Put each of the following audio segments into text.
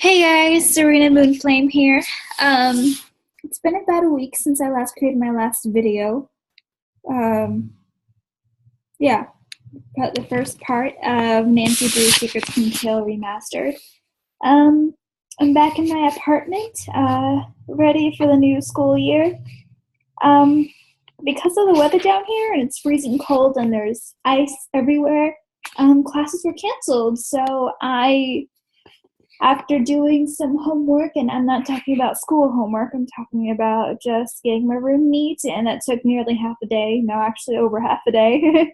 Hey guys, Serena Moonflame here. It's been about a week since I last created my last video. Um, yeah, the first part of Nancy Drew's Secrets Can Kill Remastered. Um, I'm back in my apartment, ready for the new school year. Because of the weather down here and it's freezing cold and there's ice everywhere, classes were canceled. So after doing some homework, and I'm not talking about school homework, I'm talking about just getting my room neat, and that took nearly half a day, no, actually over half a day.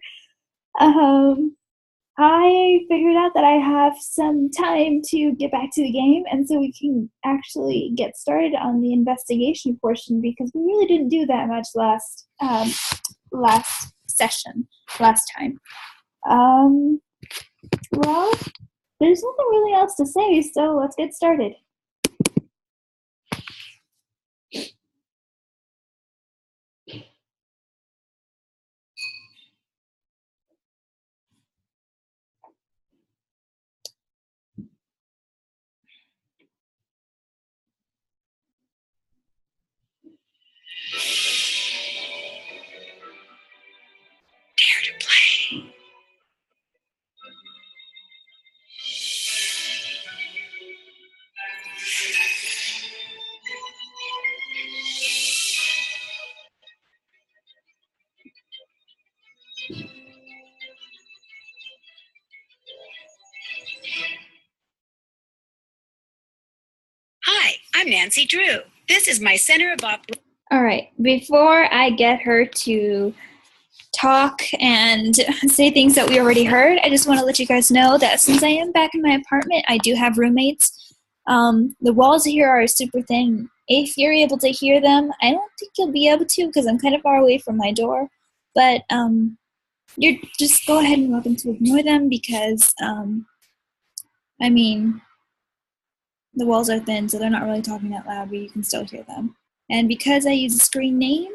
I figured out that I have some time to get back to the game, and so we can actually get started on the investigation portion, because we really didn't do that much last time. Well, there's nothing really else to say, so let's get started. Dare to play. Hi, I'm Nancy Drew. This is my Center of Operations. All right, before I get her to talk and say things that we already heard, I just want to let you guys know that since I am back in my apartment, I do have roommates. The walls here are super thin. If you're able to hear them, I don't think you'll be able to because I'm kind of far away from my door. But you just go ahead and welcome to ignore them because, I mean, the walls are thin, so they're not really talking that loud, but you can still hear them. And because I use a screen name,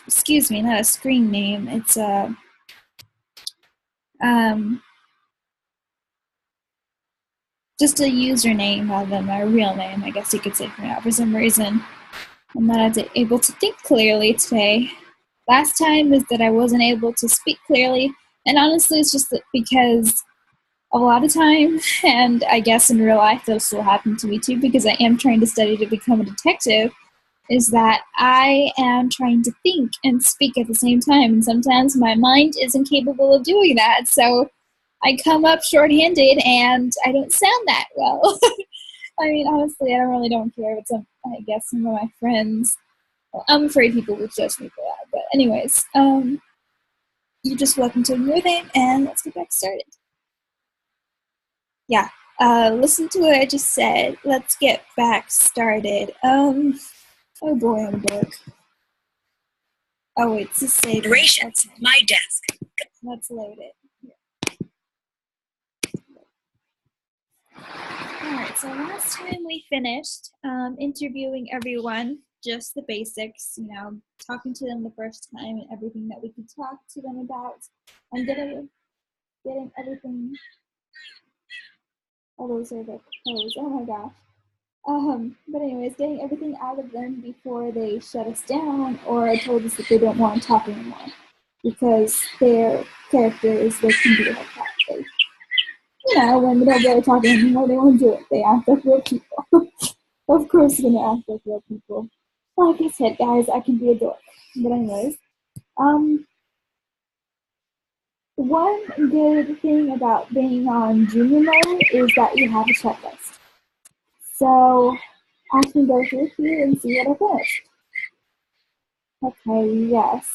excuse me, not a screen name, it's a, just a username rather than my real name, I guess you could say for now. For some reason, I'm not able to think clearly today. Last time is that I wasn't able to speak clearly, and honestly, it's just that because a lot of time, and I guess in real life that'll still happen to me too, because I am trying to study to become a detective, is that I am trying to think and speak at the same time, and sometimes my mind isn't capable of doing that, so I come up shorthanded and I don't sound that well. I mean, honestly, I really don't care, but I guess some of my friends, well, I'm afraid people would judge me for that, but anyways, you're just welcome to ignore them, and let's get back started. Yeah, listen to what I just said. Let's get back started. Oh boy, I'm dork. Oh wait, it's a save. Operations, okay. My desk. Let's load it. Alright, so last time we finished interviewing everyone, just the basics, you know, talking to them the first time and everything that we could talk to them about, and getting everything. Oh, those are the pros. Oh my gosh. But anyways, getting everything out of them before they shut us down or told us that they don't want to talk anymore. Because their characters, they can be like that. They, you know, when they don't get to talk anymore, they won't do it. They act like real people. Of course they're gonna act like real people. Like I said, guys, I can be a dork. But anyways, one good thing about being on junior mode is that you have a checklist. So I can go through here and see what I finished. Okay, yes.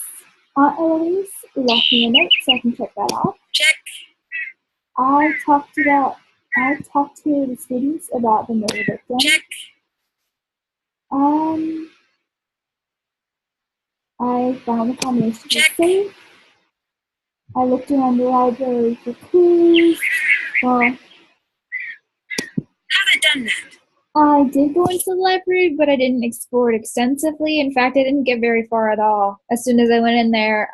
Aunt Eloise left me a note so I can check that off. Check. I talked to the students about the murder victim. Check. I found the combination Check. of safe. I looked around the library for clues. Well, haven't done that. I did go into the library, but I didn't explore it extensively. In fact, I didn't get very far at all. As soon as I went in there,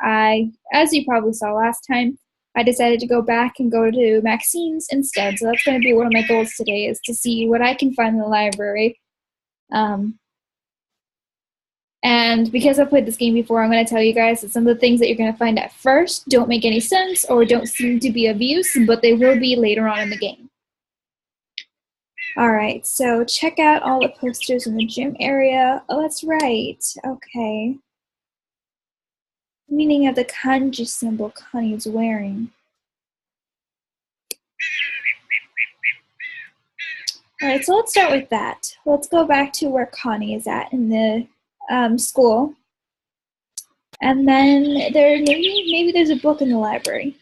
as you probably saw last time, I decided to go back and go to Maxine's instead. So that's going to be one of my goals today, is to see what I can find in the library. And because I've played this game before, I'm going to tell you guys that some of the things that you're going to find at first don't make any sense or don't seem to be of use, but they will be later on in the game. All right, so check out all the posters in the gym area. Oh, that's right. Okay. Meaning of the kanji symbol Connie's wearing. All right, so let's start with that. Let's go back to where Connie is at in the school. And then maybe there's a book in the library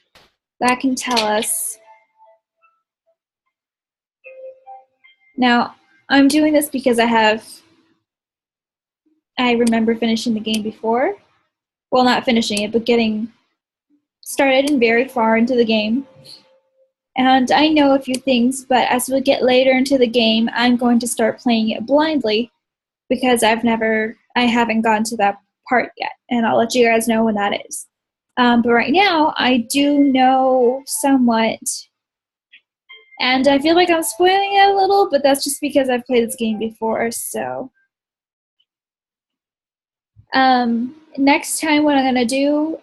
that can tell us. Now, I'm doing this because I remember finishing the game before. Well, not finishing it, but getting started and very far into the game. And I know a few things, but as we get later into the game, I'm going to start playing it blindly because I haven't gotten to that part yet, and I'll let you guys know when that is. But right now, I do know somewhat, and I feel like I'm spoiling it a little, but that's just because I've played this game before, so. Next time what I'm going to do,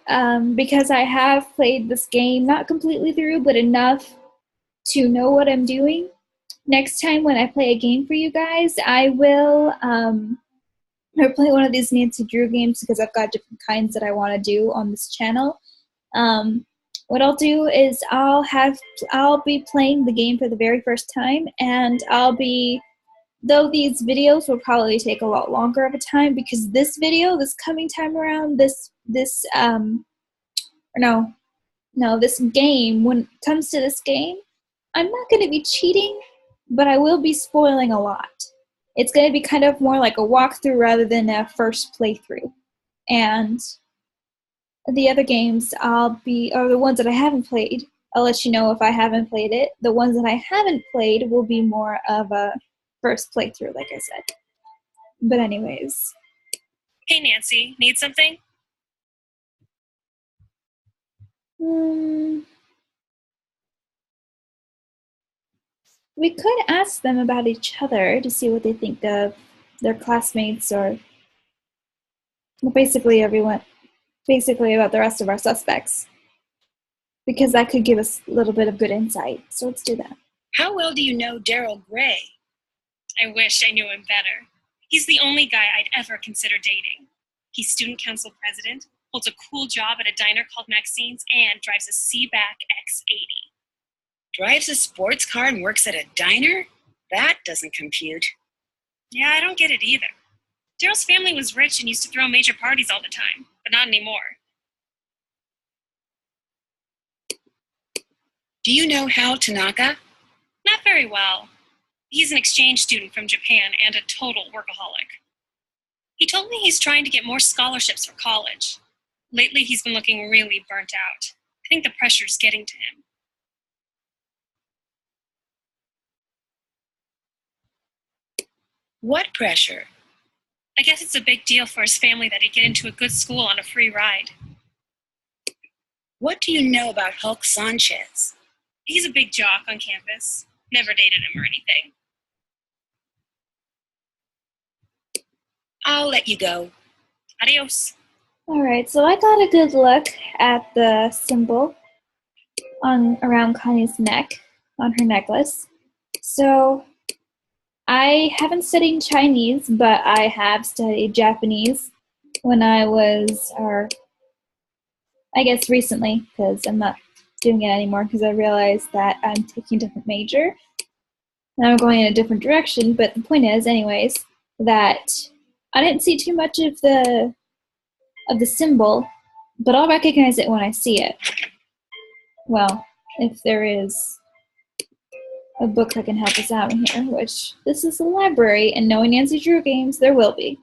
because I have played this game, not completely through, but enough to know what I'm doing, next time when I play a game for you guys, I will play one of these Nancy Drew games because I've got different kinds that I want to do on this channel. What I'll do is I'll be playing the game for the very first time, and though these videos will probably take a lot longer of a time, because this coming time around, this game, when it comes to this game, I'm not going to be cheating, but I will be spoiling a lot. It's going to be kind of more like a walkthrough rather than a first playthrough. And the other games are the ones that I haven't played. I'll let you know if I haven't played it. The ones that I haven't played will be more of a first playthrough, like I said. But anyways. Hey, Nancy, need something? We could ask them about each other to see what they think of their classmates, or basically about the rest of our suspects, because that could give us a little bit of good insight. So let's do that. How well do you know Daryl Gray? I wish I knew him better. He's the only guy I'd ever consider dating. He's student council president, holds a cool job at a diner called Maxine's, and drives a Seaback X80. Drives a sports car and works at a diner? That doesn't compute. Yeah, I don't get it either. Daryl's family was rich and used to throw major parties all the time, but not anymore. Do you know Hal Tanaka? Not very well. He's an exchange student from Japan and a total workaholic. He told me he's trying to get more scholarships for college. Lately, he's been looking really burnt out. I think the pressure's getting to him. What pressure? I guess it's a big deal for his family that he get into a good school on a free ride. What do you know about Hulk Sanchez? He's a big jock on campus. Never dated him or anything. I'll let you go. Adios. All right, so I got a good look at the symbol around Connie's neck, on her necklace. So I haven't studied Chinese, but I have studied Japanese when I was, or I guess recently, because I'm not doing it anymore because I realized that I'm taking a different major and I'm going in a different direction. But the point is, anyways, that I didn't see too much of the symbol, but I'll recognize it when I see it. Well, if there is a book that can help us out in here, which this is a library, and knowing Nancy Drew games, there will be.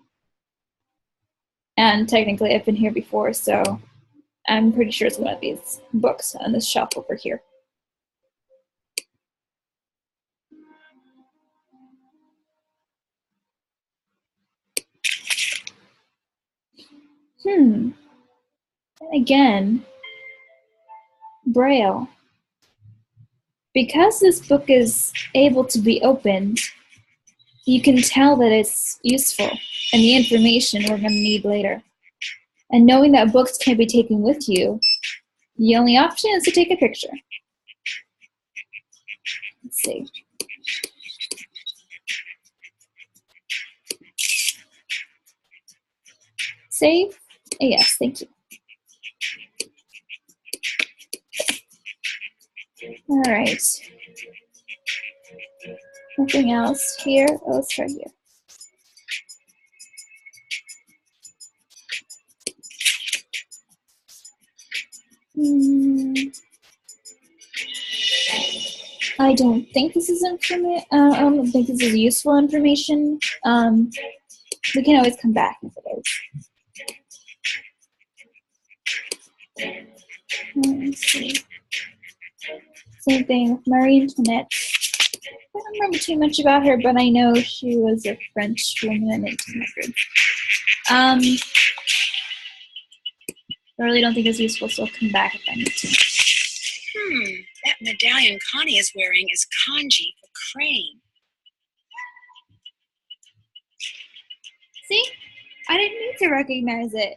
And technically, I've been here before, so I'm pretty sure it's one of these books on this shelf over here. And again, Braille. Because this book is able to be opened, you can tell that it's useful and the information we're going to need later. And knowing that books can be taken with you, the only option is to take a picture. Let's see. Save? Yes, thank you. All right. Nothing else here. Oh, let's try here. I don't think this is information. I don't think this is useful information. We can always come back if it is. Let's see. Same thing with Marie Antoinette. I don't remember too much about her, but I know she was a French woman in 1800. I really don't think it's useful, so I'll come back if I need to. That medallion Connie is wearing is kanji for crane. See? I didn't need to recognize it.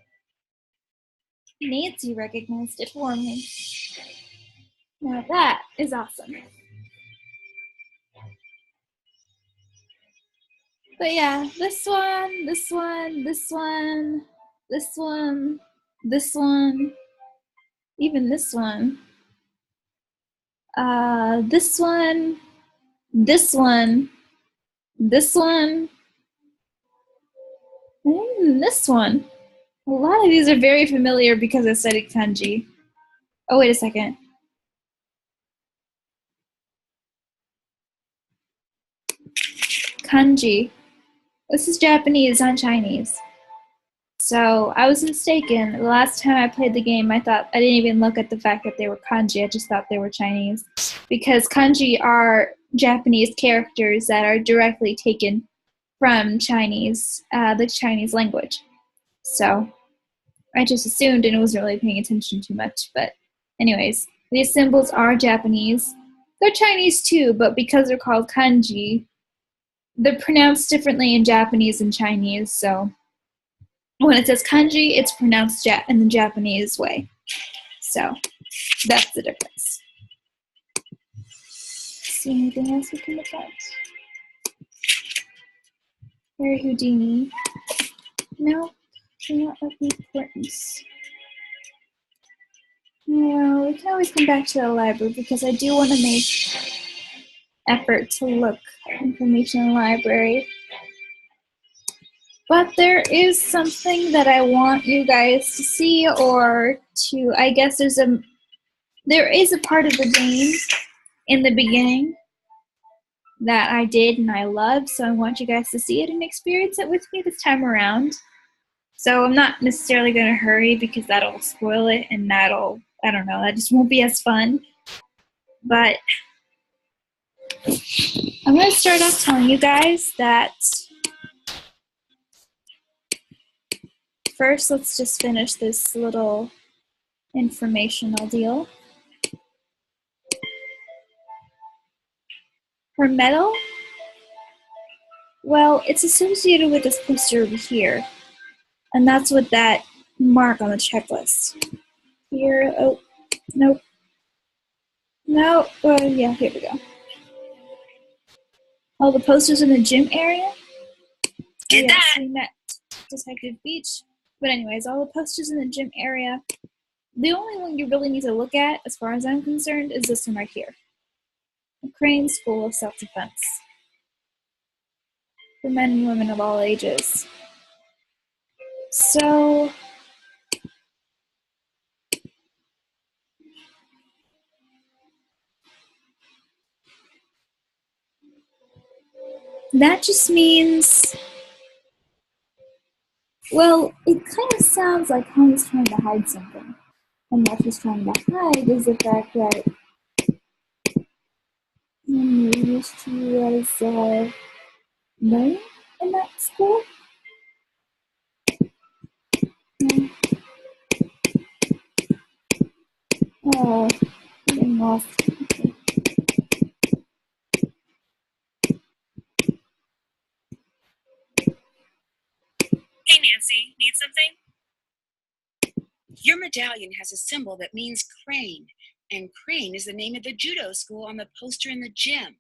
Nancy recognized it for me. Now that is awesome. But yeah, this one, this one, this one, this one, this one, even this one, this one, this one, this one, and this one. A lot of these are very familiar because I studied kanji. Oh, wait a second. Kanji. This is Japanese, not Chinese. So I was mistaken. The last time I played the game, I didn't even look at the fact that they were kanji. I just thought they were Chinese. Because kanji are Japanese characters that are directly taken from Chinese, the Chinese language. So I just assumed and wasn't really paying attention too much. But anyways, these symbols are Japanese. They're Chinese too, but because they're called kanji, they're pronounced differently in Japanese and Chinese. So when it says kanji, it's pronounced in the Japanese way. So that's the difference. See anything else we can look at? Harry Houdini. No, they're not of importance. No, we can always come back to the library because I do want to make effort to look at information in the library. But there is something that I want you guys to see, or to, I guess there is a part of the game in the beginning that I did and I loved, so I want you guys to see it and experience it with me this time around. So I'm not necessarily going to hurry because that'll spoil it, and I don't know, that just won't be as fun. But I'm going to start off telling you guys that first, let's just finish this little informational deal. Her medal, well, it's associated with this poster over here, and that's what that mark on the checklist. Here, oh, nope. No, yeah, here we go. Oh, the posters in the gym area? Did yes, that. We met Detective Beach. But anyways, all the posters in the gym area, the only one you really need to look at, as far as I'm concerned, is this one right here. The Crane School of Self-Defense. For men and women of all ages. So, that just means, well, it kind of sounds like Honey's trying to hide something. And what she's trying to hide is the fact that we used to as known in that school. Oh, off. Hey, Nancy, need something? Your medallion has a symbol that means crane, and crane is the name of the judo school on the poster in the gym.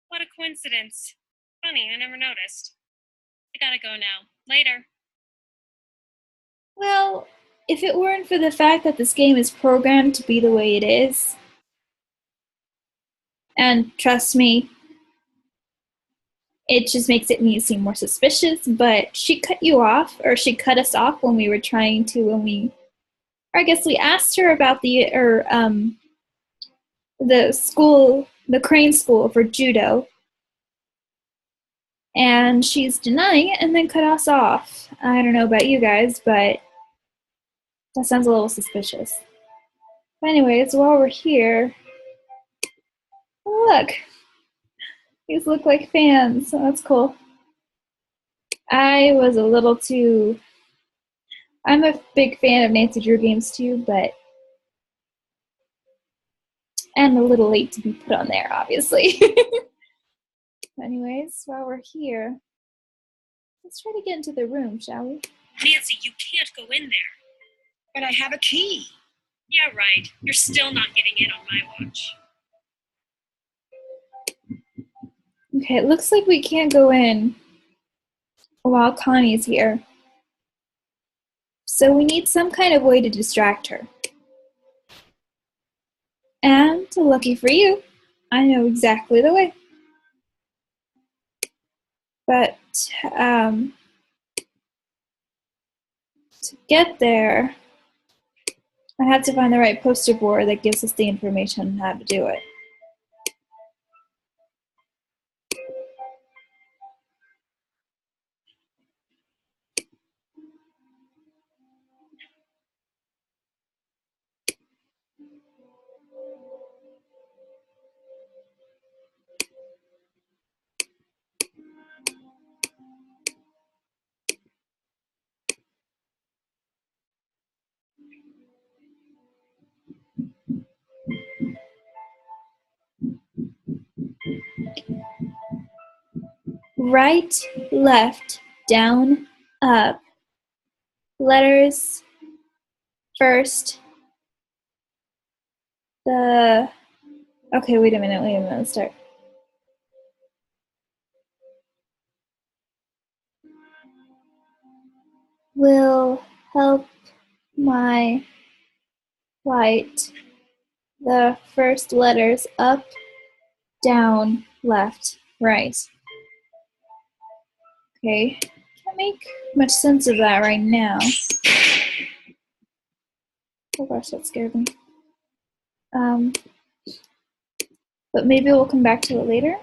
What a coincidence. Funny, I never noticed. I gotta go now. Later. Well, if it weren't for the fact that this game is programmed to be the way it is, and trust me, it just makes it me seem more suspicious, but she cut you off, or she cut us off when we were trying to, or I guess we asked her about the school, the crane school for judo, and she's denying it and then cut us off. I don't know about you guys, but that sounds a little suspicious. But anyways, while we're here, look, these look like fans, so that's cool. I was a little too, I'm a big fan of Nancy Drew games too, but I'm a little late to be put on there, obviously. Anyways, while we're here, let's try to get into the room, shall we? Nancy, you can't go in there. But I have a key. Yeah, right. You're still not getting in on my watch. Okay, it looks like we can't go in while Connie's here. So we need some kind of way to distract her. And lucky for you, I know exactly the way. But to get there, I had to find the right poster board that gives us the information on how to do it. Right, left, down, up. Letters first. Okay, wait a minute, let's start. Will help my flight. The first letters up, down, left, right. Okay, can't make much sense of that right now. Oh gosh, that scared me. But maybe we'll come back to it later.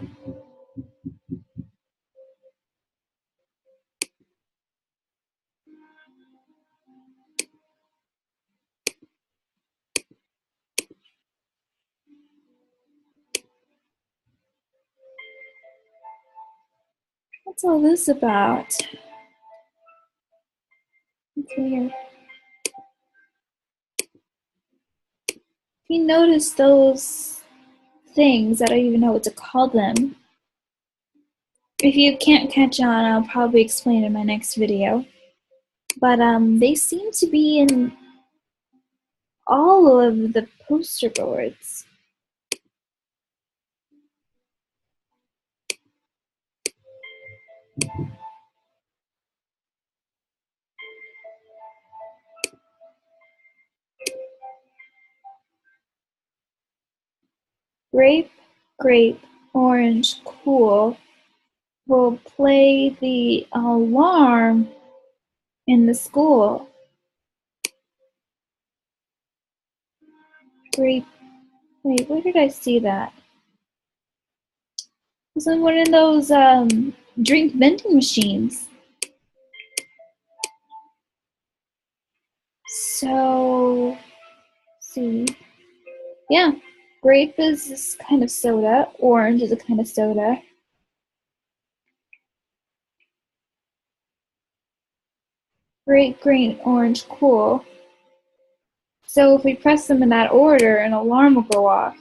What's all this about? What's in here? If you notice those things, I don't even know what to call them. If you can't catch on, I'll probably explain in my next video. But they seem to be in all of the poster boards. Grape, grape, orange, cool. Will play the alarm in the school. Grape, wait, where did I see that? It was on one of those drink vending machines. So, let's see. Yeah, grape is this kind of soda. Orange is a kind of soda. Grape, green, orange, cool. So if we press them in that order, an alarm will go off.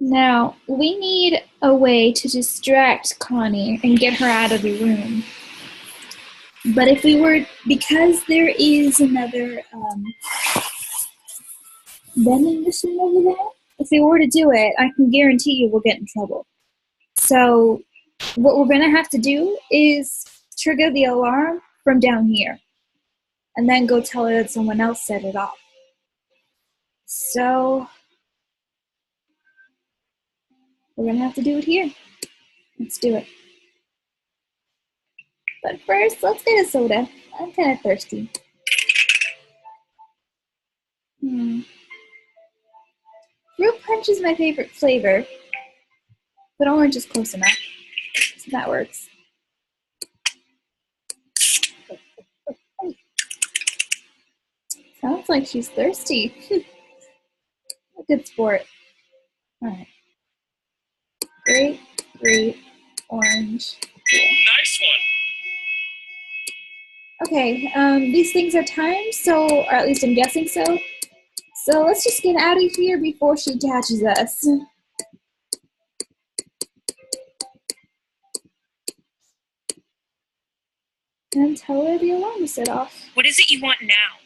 Now, we need a way to distract Connie and get her out of the room. But if we were, because there is another vending machine over there, if we were to do it, I can guarantee you we'll get in trouble. So what we're going to have to do is trigger the alarm from down here and then go tell her that someone else set it off. So we're going to have to do it here. Let's do it. But first, let's get a soda. I'm kind of thirsty. Fruit punch is my favorite flavor, but orange is close enough. So that works. Sounds like she's thirsty. A good sport. All right. Great, orange. Cool. Nice one. Okay, these things are timed, so, or at least I'm guessing so. So let's just get out of here before she catches us. And tell her the alarm is set off. What is it you want now?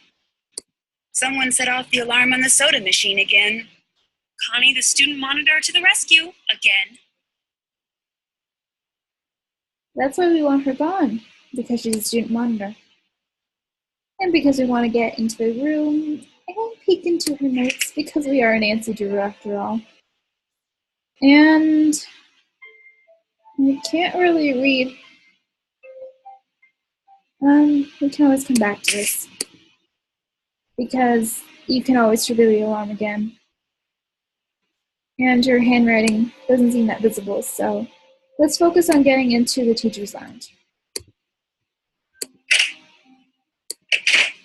Someone set off the alarm on the soda machine again. Connie, the student monitor, to the rescue again. That's why we want her gone, because she's a student monitor. And because we want to get into the room and peek into her notes, because we are Nancy Drew after all. And we can't really read. We can always come back to this, because you can always trigger the alarm again. And your handwriting doesn't seem that visible, so let's focus on getting into the teacher's lounge.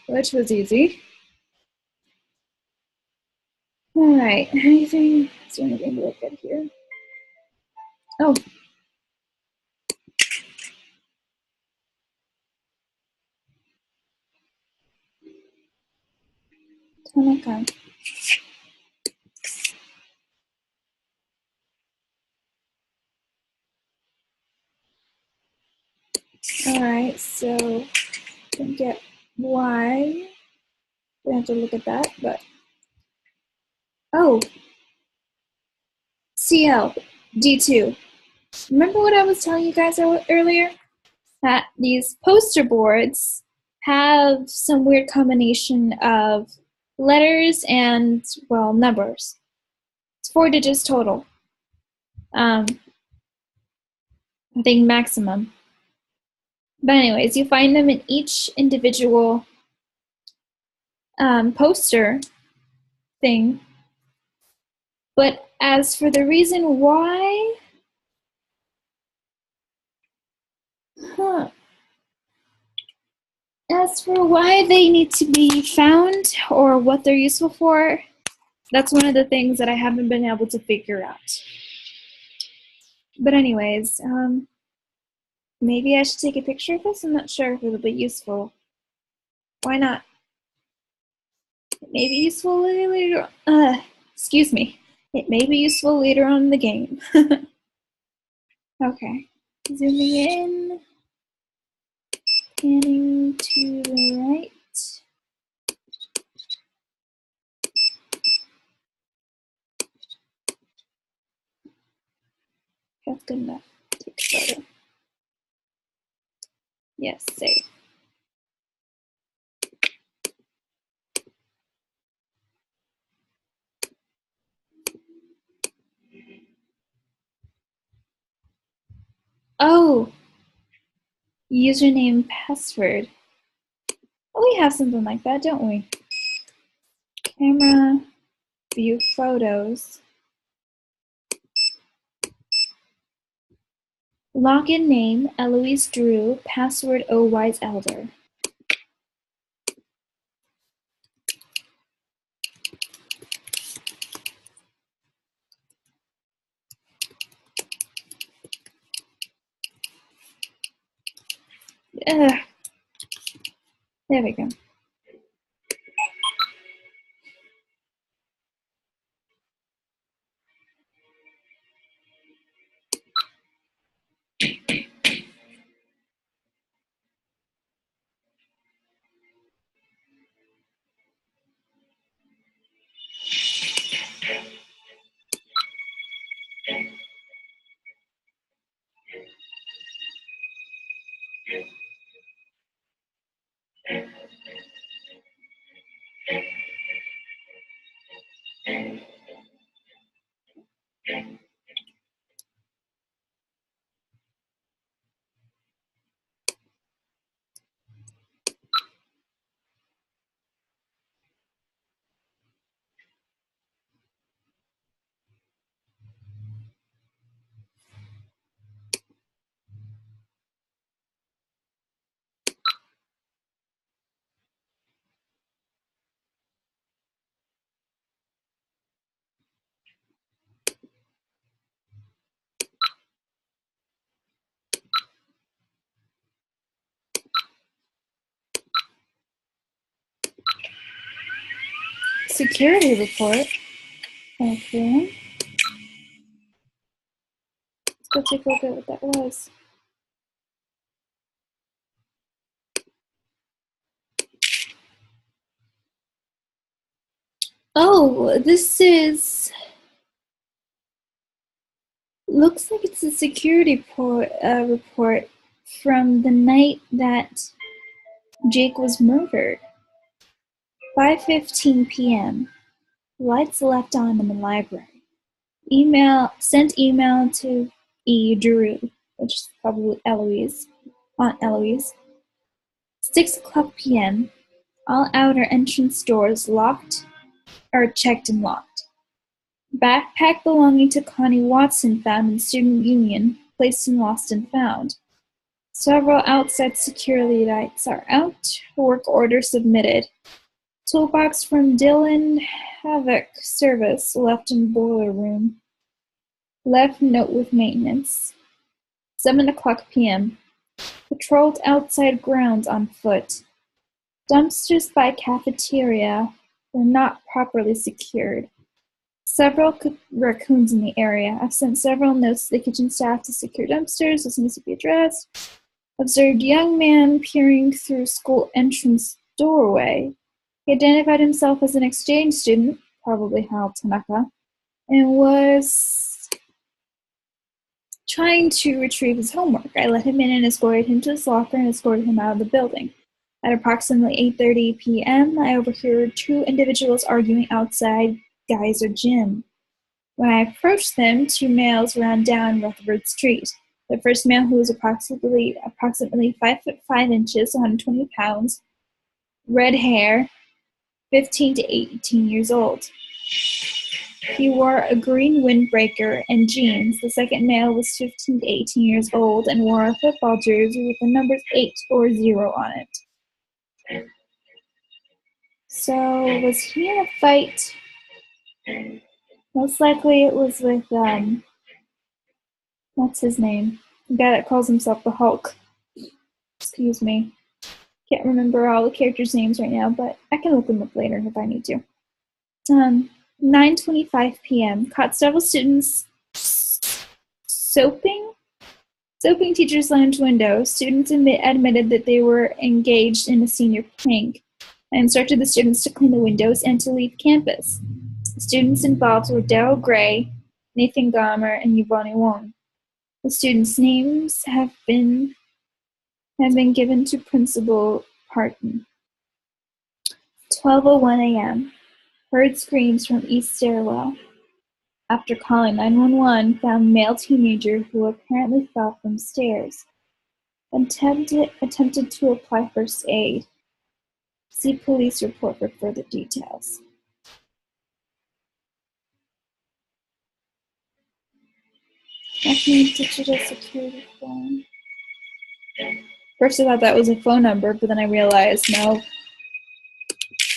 Which was easy. Alright, is there anything to look at here? Oh. Okay. Alright, so don't get why. We have to look at that, but oh. CL, D2. Remember what I was telling you guys earlier? That these poster boards have some weird combination of letters and, well, numbers. It's 4 digits total. I think maximum. But anyways, you find them in each individual poster thing. But as for the reason why, as for why they need to be found or what they're useful for, that's one of the things that I haven't been able to figure out. But anyways, maybe I should take a picture of this. I'm not sure if it'll be useful. Why not? It may be useful later. Excuse me. It may be useful later on in the game. Okay. Zooming in. Panning to the right. That's good enough. Take a photo. Yes, save. Oh, username, password. Oh, we have something like that, don't we? Camera, view photos. Login name, Eloise Drew, password, O Wise Elder. Ugh. There we go. security report. Okay. Let's go take a look at what that was. Oh, this is... Looks like it's a security report from the night that Jake was murdered. 5:15 p.m. Lights left on in the library. Sent email to E. Drew, which is probably Eloise, Aunt Eloise. 6:00 p.m. All outer entrance doors checked and locked. Backpack belonging to Connie Watson found in Student Union, placed in Lost and Found. Several outside security lights are out. Work order submitted. Toolbox from Dylan Havoc service left in boiler room. Left note with maintenance. 7:00 p.m. Patrolled outside grounds on foot. Dumpsters by cafeteria were not properly secured. Several raccoons in the area. I've sent several notes to the kitchen staff to secure dumpsters. This needs to be addressed. Observed young man peering through school entrance doorway. He identified himself as an exchange student, probably Hal Tanaka, and was trying to retrieve his homework. I let him in and escorted him to his locker and escorted him out of the building. At approximately 8:30 p.m., I overheard two individuals arguing outside Geyser Gym. When I approached them, two males ran down Rutherford Street. The first male, who was approximately 5'5", 120 pounds, red hair, 15 to 18 years old. He wore a green windbreaker and jeans. The second male was 15 to 18 years old and wore a football jersey with the numbers 8 or 0 on it. So, was he in a fight? Most likely it was with, what's his name? The guy that calls himself the Hulk. Excuse me. Can't remember all the characters' names right now, but I can look them up later if I need to. 9:25 p.m. Caught several students soaping teachers' lounge window. Students admitted that they were engaged in a senior prank. I instructed the students to clean the windows and to leave campus. The students involved were Daryl Gray, Nathan Gomer, and Yvonne Wong. The students' names have been given to Principal Parton. 12:01 a.m. Heard screams from East Stairwell. After calling 911, found male teenager who apparently fell from stairs. Attempted to apply first aid. See police report for further details. Digital security phone. First I thought that was a phone number, but then I realized no.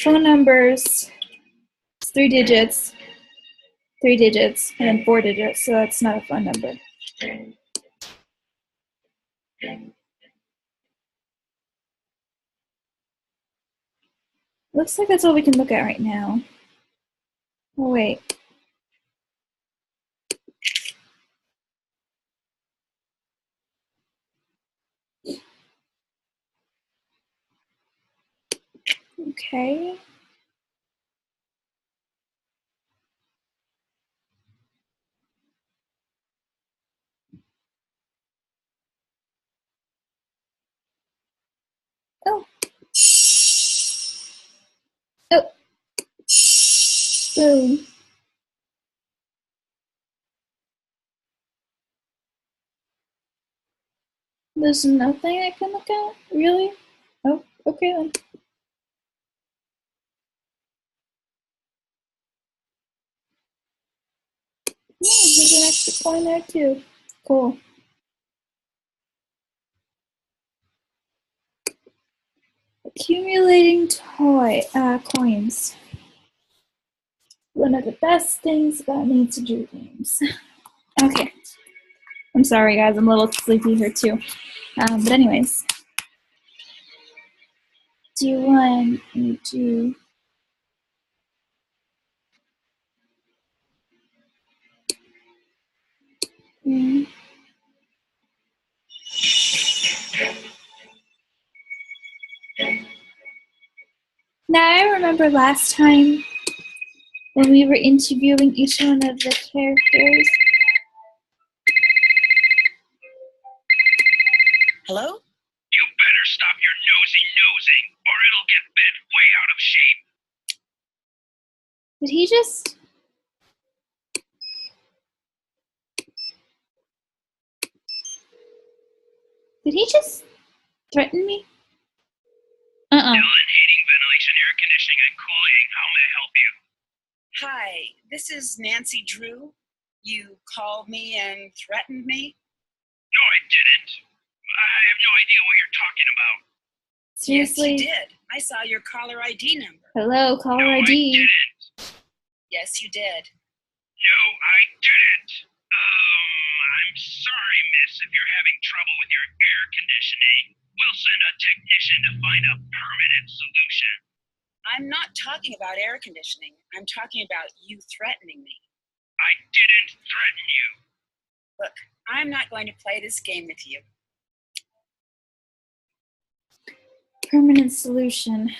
Phone numbers, it's 3 digits, and then 4 digits, so that's not a phone number. Looks like that's all we can look at right now. Oh, wait. Okay. Oh. Oh. Boom. There's nothing I can look at? Really? Oh, okay then. Yeah, there's an extra coin there too. Cool. Accumulating coins. One of the best things about Need to Do games. Okay. I'm sorry, guys. I'm a little sleepy here too. But anyways, do you want me to Mm. Now, I remember last time when we were interviewing each one of the characters. Hello? You better stop your nosing, or it'll get bent way out of shape. Did he just... Did he just threaten me? Dylan, heating, ventilation, air conditioning, and cooling. How may I help you? Hi, this is Nancy Drew. You called me and threatened me? No, I didn't. I have no idea what you're talking about. Seriously? Yes, you did. I saw your caller ID number. Hello, caller No, ID. I didn't. Yes, you did. No, I didn't. I'm sorry, miss, if you're having trouble with your air conditioning. We'll send a technician to find a permanent solution. I'm not talking about air conditioning. I'm talking about you threatening me. I didn't threaten you. Look, I'm not going to play this game with you. Permanent solution.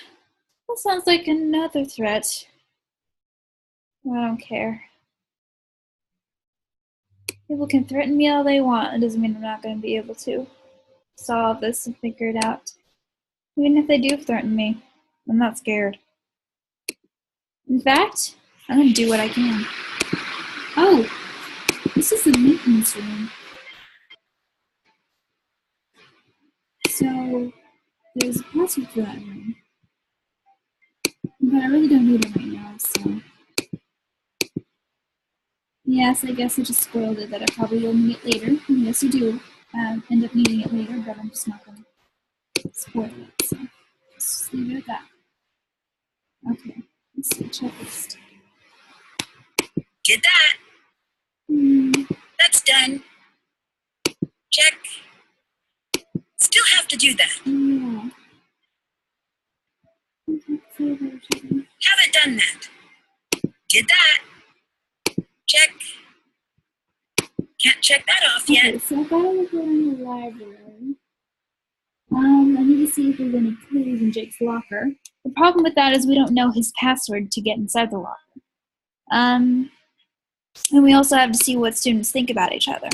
That sounds like another threat. I don't care. People can threaten me all they want. It doesn't mean I'm not going to be able to solve this and figure it out. Even if they do threaten me, I'm not scared. In fact, I'm going to do what I can. Oh, this is the maintenance room. So, there's a password for that room. But I really don't need it right now, so... Yes, I guess I just spoiled it, that I probably will need it later. And yes, you do end up needing it later, but I'm just not going to spoil it, so let's just leave it at that. Okay, let's see, checklist. Did that. That's done. Check. Still have to do that. Yeah. Haven't done that. Did that. Check. Can't check that off yet. Okay, so I gotta look around the library. I need to see if there's any clues in Jake's locker. The problem with that is we don't know his password to get inside the locker. And we also have to see what students think about each other.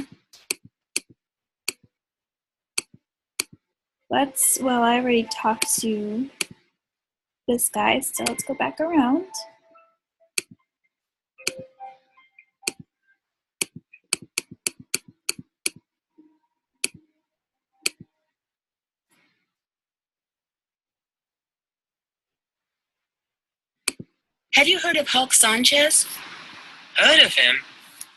Well, I already talked to this guy, so let's go back around. Have you heard of Hulk Sanchez? Heard of him?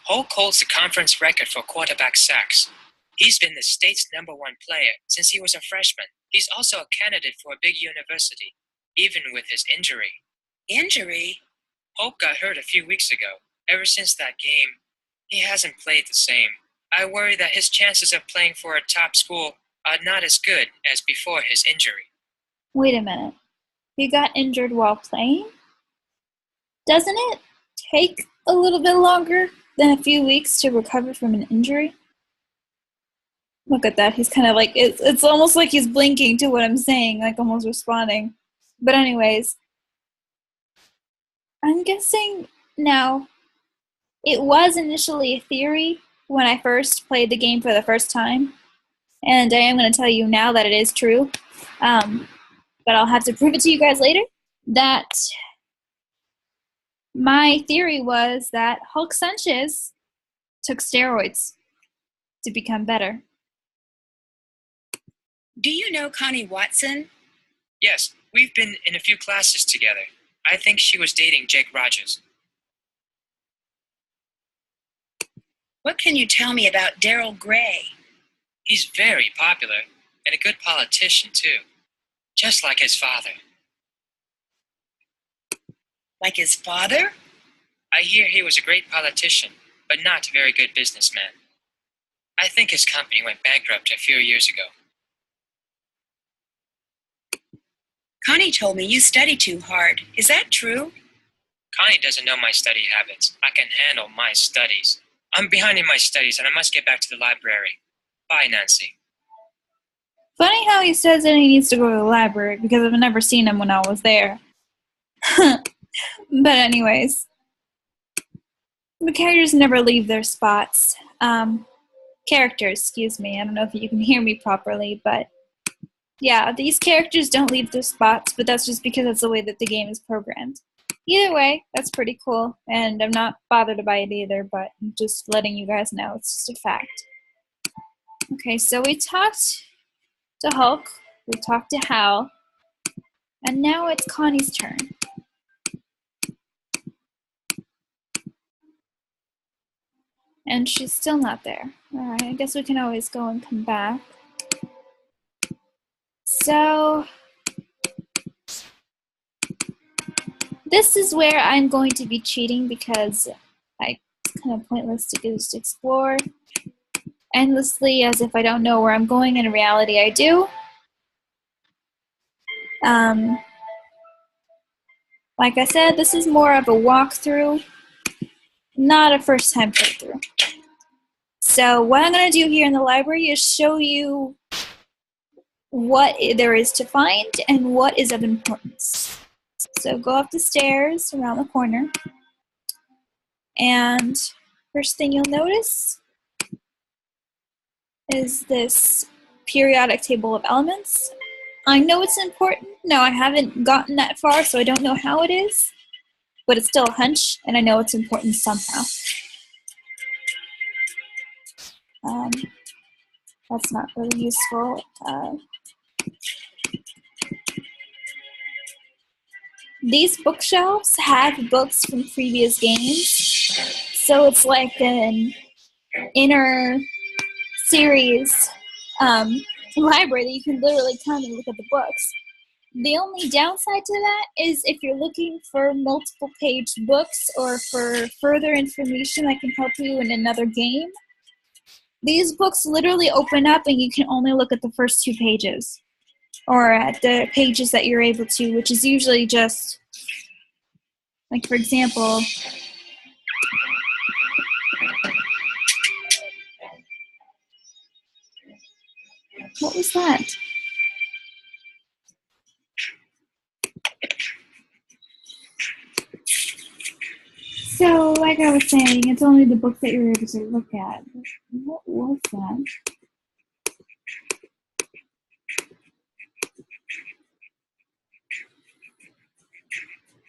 Hulk holds the conference record for quarterback sacks. He's been the state's #1 player since he was a freshman. He's also a candidate for a big university, even with his injury. Injury? Hulk got hurt a few weeks ago. Ever since that game, he hasn't played the same. I worry that his chances of playing for a top school are not as good as before his injury. Wait a minute. He got injured while playing? Doesn't it take a little bit longer than a few weeks to recover from an injury? Look at that. He's kind of like, it's almost like he's blinking to what I'm saying, like almost responding. But anyways, I'm guessing now, it was initially a theory when I first played the game for the first time. And I am going to tell you now that it is true. But I'll have to prove it to you guys later. That my theory was that Hulk Sanchez took steroids to become better. Do you know Connie Watson? Yes, we've been in a few classes together. I think she was dating Jake Rogers. What can you tell me about Daryl Gray? He's very popular and a good politician, too. Just like his father. Like his father? I hear he was a great politician, but not a very good businessman. I think his company went bankrupt a few years ago. Connie told me you study too hard. Is that true? Connie doesn't know my study habits. I can handle my studies. I'm behind in my studies and I must get back to the library. Bye, Nancy. Funny how he says that he needs to go to the library because I've never seen him when I was there. But anyways, the characters never leave their spots. Characters, excuse me. I don't know if you can hear me properly, but yeah, these characters don't leave their spots, but that's just because that's the way that the game is programmed. Either way, that's pretty cool, and I'm not bothered by it either, but I'm just letting you guys know. It's just a fact. Okay, so we talked to Hulk, we talked to Hal, and now it's Connie's turn. And she's still not there. Alright, I guess we can always go and come back. So, this is where I'm going to be cheating because it's kind of pointless to just explore endlessly as if I don't know where I'm going. In reality, I do. Like I said, this is more of a walkthrough, not a first-time playthrough. So what I'm going to do here in the library is show you what there is to find and what is of importance. So go up the stairs around the corner, and first thing you'll notice is this periodic table of elements. I know it's important. No, I haven't gotten that far, so I don't know how it is, but it's still a hunch, and I know it's important somehow. That's not really useful. These bookshelves have books from previous games, so it's like an inner series library that you can literally come and look at the books. The only downside to that is if you're looking for multiple page books or for further information that can help you in another game, these books literally open up and you can only look at the first 2 pages or at the pages that you're able to, which is usually just, like for example, what was that? So, like I was saying, it's only the books that you're able to look at. What was that?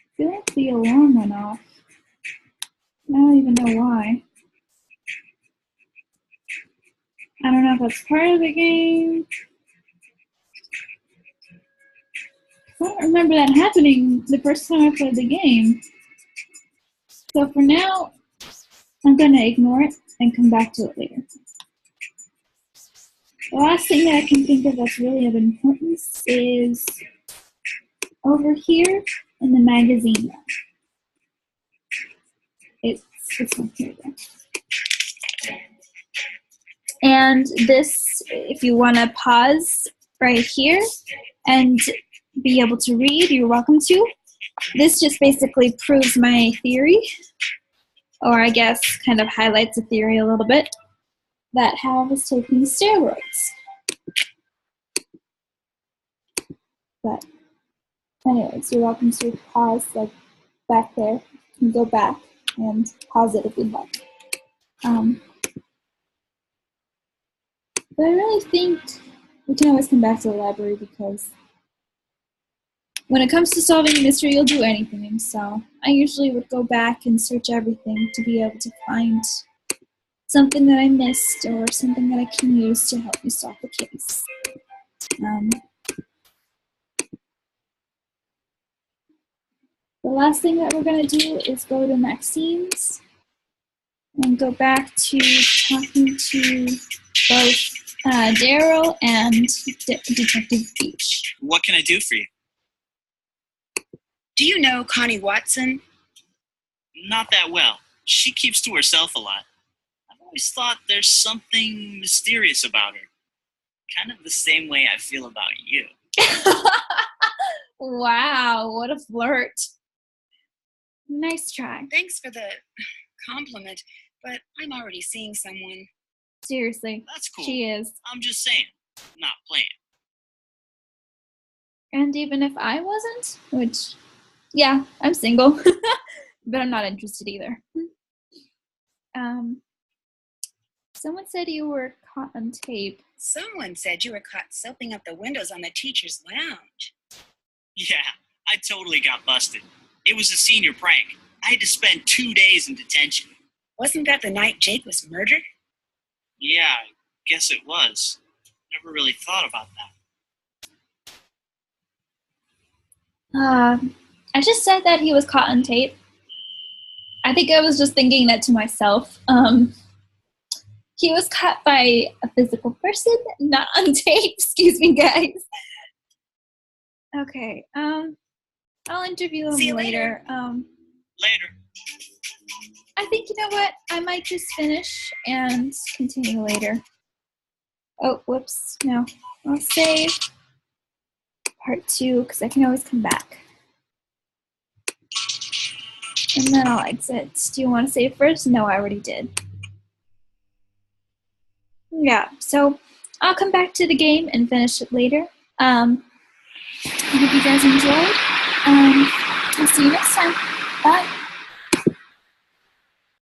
I feel like the alarm went off. I don't even know why. I don't know if that's part of the game. I don't remember that happening the first time I played the game. So for now, I'm going to ignore it and come back to it later. The last thing that I can think of that's really of importance is over here in the magazine rack. It's this one here. And this, if you want to pause right here and be able to read, you're welcome to. This just basically proves my theory, or I guess kind of highlights the theory a little bit, that Hal was taking steroids. But anyways, you're welcome to pause like back there and go back and pause it if you'd like. But I really think we can always come back to the library because when it comes to solving a mystery, you'll do anything. So I usually would go back and search everything to be able to find something that I missed or something that I can use to help me solve the case. The last thing that we're going to do is go to Maxine's and go back to talking to both Daryl and Detective Beach. What can I do for you? Do you know Connie Watson? Not that well. She keeps to herself a lot. I've always thought there's something mysterious about her. Kind of the same way I feel about you. Wow, what a flirt. Nice try. Thanks for the compliment, but I'm already seeing someone. Seriously. That's cool. She is. I'm just saying, not playing. And even if I wasn't, which, yeah, I'm single, but I'm not interested either. Someone said you were caught on tape. Someone said you were caught soaping up the windows on the teacher's lounge. Yeah, I totally got busted. It was a senior prank. I had to spend 2 days in detention. Wasn't that the night Jake was murdered? Yeah, I guess it was. Never really thought about that. I just said that he was caught on tape. I think I was just thinking that to myself. He was caught by a physical person, not on tape. Excuse me, guys. Okay, I'll interview him See you later. Later. I think, you know what? I might just finish and continue later. Oh, whoops. No. I'll save part 2 because I can always come back. And then I'll exit. Do you want to save first? No, I already did. Yeah, so I'll come back to the game and finish it later. I hope you guys enjoyed. I'll see you next time. Bye.